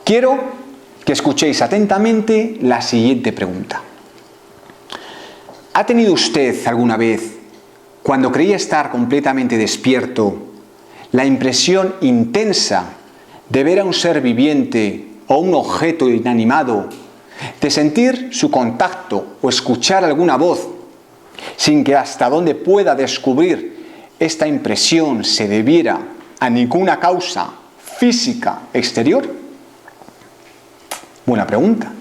Quiero que escuchéis atentamente la siguiente pregunta. ¿Ha tenido usted alguna vez, cuando creía estar completamente despierto, la impresión intensa de ver a un ser viviente o un objeto inanimado, de sentir su contacto o escuchar alguna voz, sin que hasta donde pueda descubrir esta impresión se debiera a ninguna causa física exterior? Buena pregunta.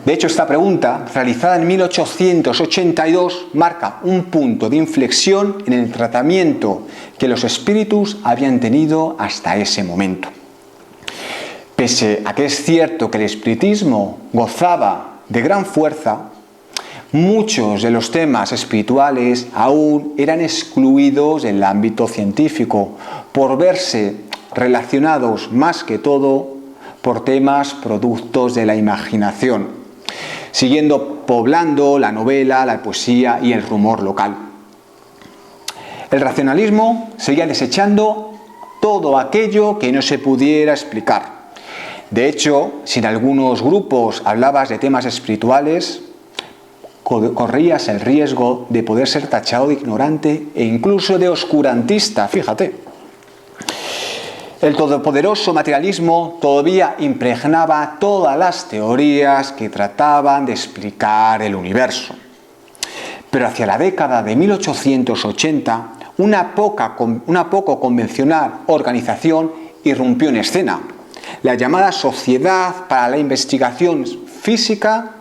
De hecho, esta pregunta, realizada en 1882, marca un punto de inflexión en el tratamiento que los espíritus habían tenido hasta ese momento. Pese a que es cierto que el espiritismo gozaba de gran fuerza, muchos de los temas espirituales aún eran excluidos del ámbito científico por verse relacionados más que todo por temas productos de la imaginación, siguiendo poblando la novela, la poesía y el rumor local. El racionalismo seguía desechando todo aquello que no se pudiera explicar. De hecho, si en algunos grupos hablabas de temas espirituales, corrías el riesgo de poder ser tachado de ignorante e incluso de oscurantista, fíjate. El todopoderoso materialismo todavía impregnaba todas las teorías que trataban de explicar el universo. Pero hacia la década de 1880, una poco convencional organización irrumpió en escena, la llamada Sociedad para la Investigación Física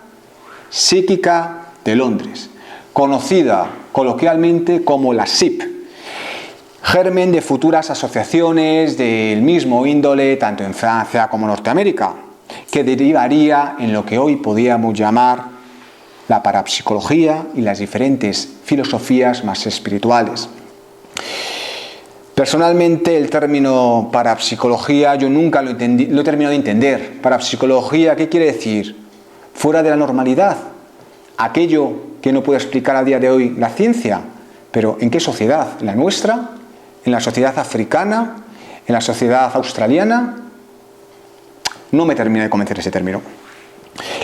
Psíquica de Londres, conocida coloquialmente como la SIP, germen de futuras asociaciones del mismo índole tanto en Francia como en Norteamérica, que derivaría en lo que hoy podríamos llamar la parapsicología y las diferentes filosofías más espirituales. Personalmente, el término parapsicología yo nunca lo he terminado de entender. Parapsicología, ¿qué quiere decir? Fuera de la normalidad, aquello que no puede explicar a día de hoy la ciencia. Pero ¿en qué sociedad? ¿En la nuestra? ¿En la sociedad africana? ¿En la sociedad australiana? No me termina de convencer ese término.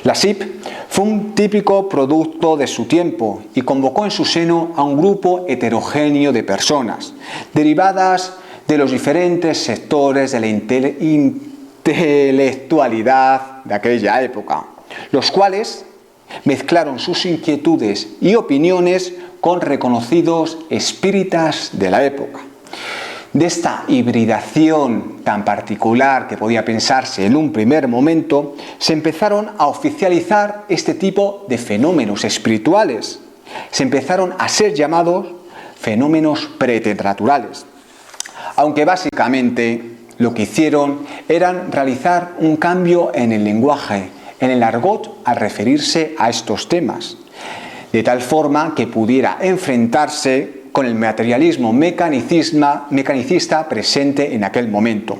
La SIP fue un típico producto de su tiempo y convocó en su seno a un grupo heterogéneo de personas, derivadas de los diferentes sectores de la intelectualidad de aquella época, los cuales mezclaron sus inquietudes y opiniones con reconocidos espíritas de la época. De esta hibridación tan particular que podía pensarse en un primer momento, se empezaron a oficializar este tipo de fenómenos espirituales. Se empezaron a ser llamados fenómenos preternaturales. Aunque básicamente lo que hicieron era realizar un cambio en el lenguaje, en el argot al referirse a estos temas, de tal forma que pudiera enfrentarse con el materialismo mecanicista presente en aquel momento.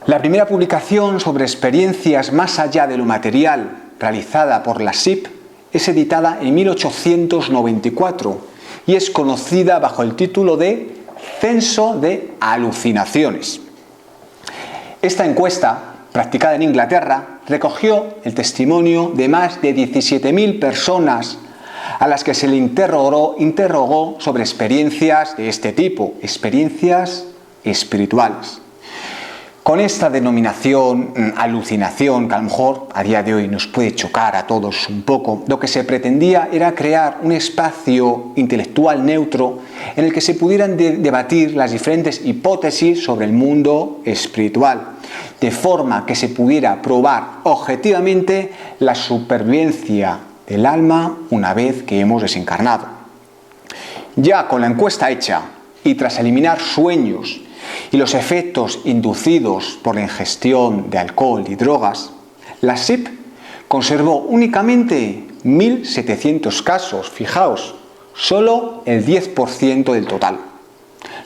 La primera publicación sobre experiencias más allá de lo material realizada por la SIP es editada en 1894 y es conocida bajo el título de Censo de Alucinaciones. Esta encuesta, practicada en Inglaterra, recogió el testimonio de más de 17.000 personas a las que se le interrogó sobre experiencias de este tipo, experiencias espirituales. Con esta denominación, alucinación, que a lo mejor a día de hoy nos puede chocar a todos un poco, lo que se pretendía era crear un espacio intelectual neutro en el que se pudieran debatir las diferentes hipótesis sobre el mundo espiritual, de forma que se pudiera probar objetivamente la supervivencia del alma una vez que hemos desencarnado. Ya con la encuesta hecha y tras eliminar sueños y los efectos inducidos por la ingestión de alcohol y drogas, la SIP conservó únicamente 1.700 casos, fijaos, solo el 10% del total,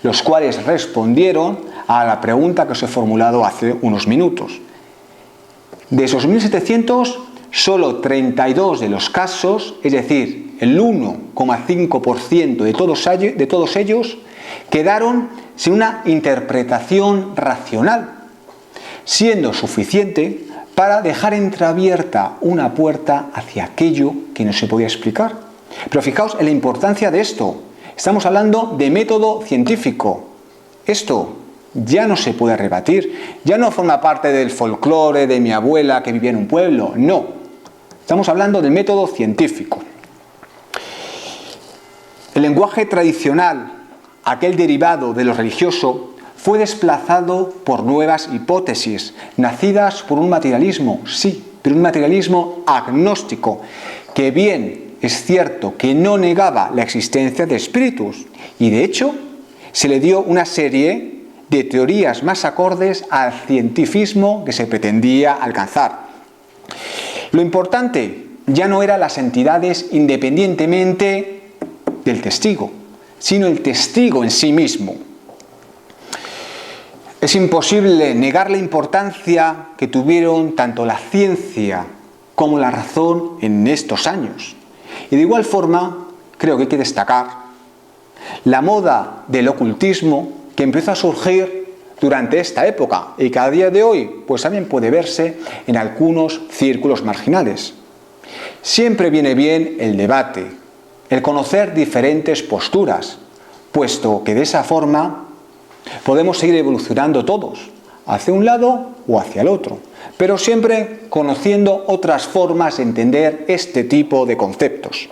los cuales respondieron a la pregunta que os he formulado hace unos minutos. De esos 1.700, solo 32 de los casos, es decir, el 1,5% de todos ellos, quedaron sin una interpretación racional, siendo suficiente para dejar entreabierta una puerta hacia aquello que no se podía explicar. Pero fijaos en la importancia de esto. Estamos hablando de método científico. Esto ya no se puede rebatir, ya no forma parte del folclore de mi abuela que vivía en un pueblo, no. Estamos hablando del método científico. El lenguaje tradicional, aquel derivado de lo religioso, fue desplazado por nuevas hipótesis, nacidas por un materialismo, sí, pero un materialismo agnóstico, que bien es cierto que no negaba la existencia de espíritus, y de hecho se le dio una serie de teorías más acordes al cientifismo que se pretendía alcanzar. Lo importante ya no eran las entidades independientemente del testigo, sino el testigo en sí mismo. Es imposible negar la importancia que tuvieron tanto la ciencia como la razón en estos años. Y de igual forma, creo que hay que destacar la moda del ocultismo que empezó a surgir durante esta época y que a día de hoy pues también puede verse en algunos círculos marginales. Siempre viene bien el debate, el conocer diferentes posturas, puesto que de esa forma podemos seguir evolucionando todos, hacia un lado o hacia el otro, pero siempre conociendo otras formas de entender este tipo de conceptos.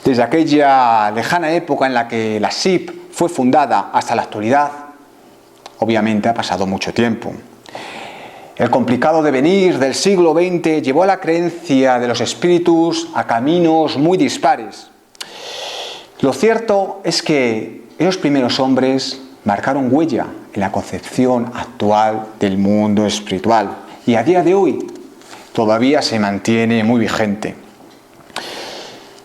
Desde aquella lejana época en la que la SIP fue fundada hasta la actualidad, obviamente ha pasado mucho tiempo. El complicado devenir del siglo XX llevó a la creencia de los espíritus a caminos muy dispares. Lo cierto es que esos primeros hombres marcaron huella en la concepción actual del mundo espiritual y a día de hoy todavía se mantiene muy vigente.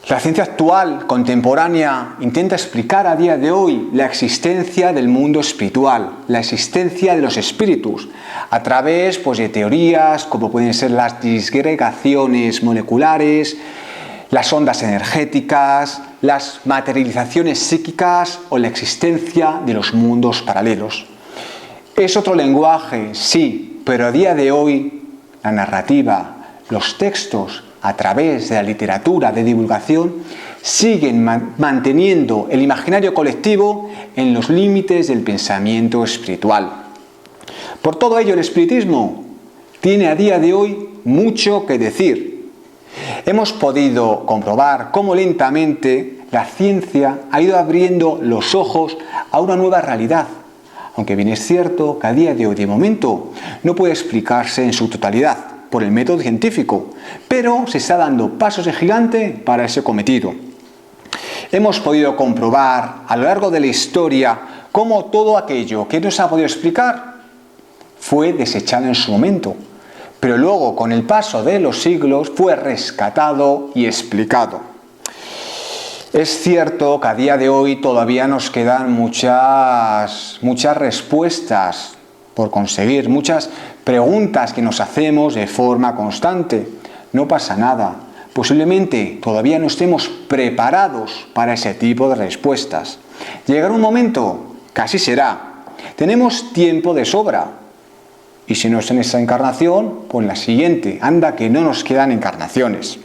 La ciencia actual, contemporánea, intenta explicar a día de hoy la existencia del mundo espiritual, la existencia de los espíritus, a través de teorías como pueden ser las disgregaciones moleculares, las ondas energéticas, las materializaciones psíquicas o la existencia de los mundos paralelos. Es otro lenguaje, sí, pero a día de hoy la narrativa, los textos a través de la literatura de divulgación siguen manteniendo el imaginario colectivo en los límites del pensamiento espiritual. Por todo ello, el espiritismo tiene a día de hoy mucho que decir. Hemos podido comprobar cómo lentamente la ciencia ha ido abriendo los ojos a una nueva realidad, aunque bien es cierto que a día de hoy, de momento, no puede explicarse en su totalidad por el método científico, pero se está dando pasos de gigante para ese cometido. Hemos podido comprobar a lo largo de la historia cómo todo aquello que no se ha podido explicar fue desechado en su momento, pero luego con el paso de los siglos fue rescatado y explicado. Es cierto que a día de hoy todavía nos quedan muchas respuestas por conseguir, muchas preguntas que nos hacemos de forma constante. No pasa nada. Posiblemente todavía no estemos preparados para ese tipo de respuestas. Llegará un momento, que así será. Tenemos tiempo de sobra. Y si no es en esta encarnación, pues en la siguiente. Anda que no nos quedan encarnaciones.